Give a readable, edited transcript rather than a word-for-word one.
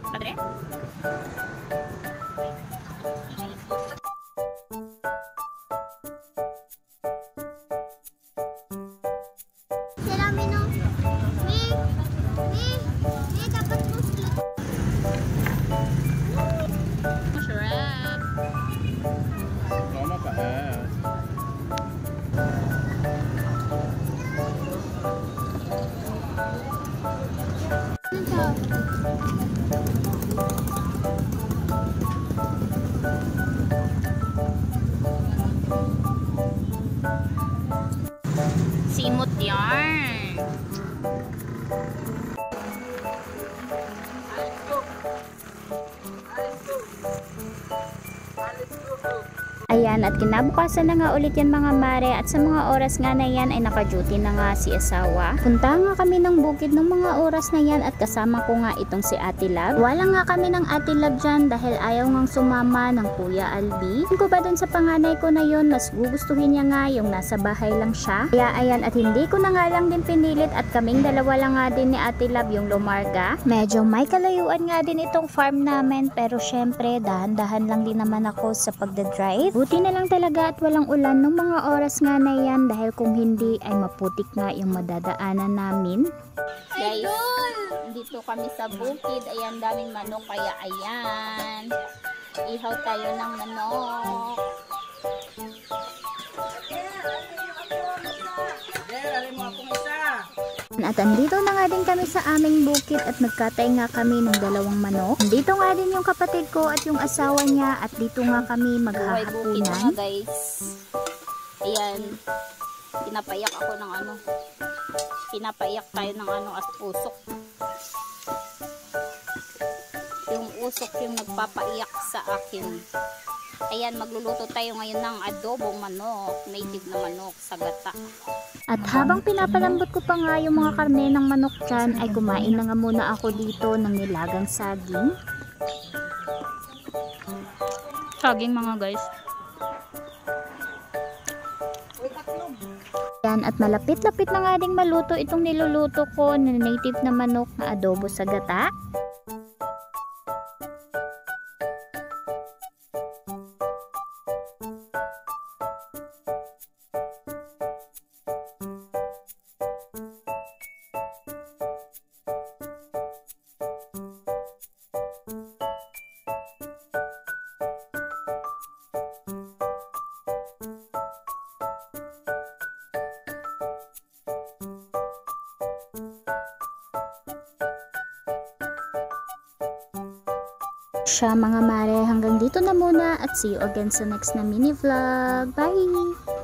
Padre? Masarap. Tama pa eh. Simot yarn. Ayan, at kinabukasan na nga ulit yan mga mare, at sa mga oras nga na yan ay naka-duty na nga si asawa. Punta nga kami ng bukid ng mga oras na yan at kasama ko nga itong si Ate Lab. Wala nga kami ng Ate Lab dyan dahil ayaw ngang sumama ng Kuya Albi. Kung ko ba dun sa panganay ko na yon, mas gugustuhin niya nga yung nasa bahay lang siya. Kaya ayan, at hindi ko na nga lang din pinilit at kaming dalawa lang nga din ni Ate Lab yung lumarga. Medyo may kalayuan nga din itong farm namin, pero syempre dahan-dahan lang din naman ako sa pagdadrive. Buti na lang talaga at walang ulan nung mga oras nga na yan, dahil kung hindi ay maputik nga yung madadaanan namin. Guys, dito kami sa bukid. Ayan, daming manok, kaya ayan, ihaw tayo ng manok. At andito na nga din kami sa aming bukid at nagkatay nga kami ng dalawang manok. Dito nga din yung kapatid ko at yung asawa niya, at dito nga kami maghahapunan. Guys, ayan, pinapayak ako ng ano, pinapayak tayo ng ano at usok. Yung usok yung nagpapaiyak sa akin. Ayan, magluluto tayo ngayon ng adobong manok, native na manok sa gata. At habang pinapalambot ko pa nga yung mga karne ng manok dyan, ay kumain na nga muna ako dito ng nilagang saging. Saging mga guys. Yan, at malapit-lapit na nga ding maluto itong niluluto ko na native na manok na adobo sa gata. Siya mga mare, hanggang dito na muna at see you again sa next na mini vlog. Bye!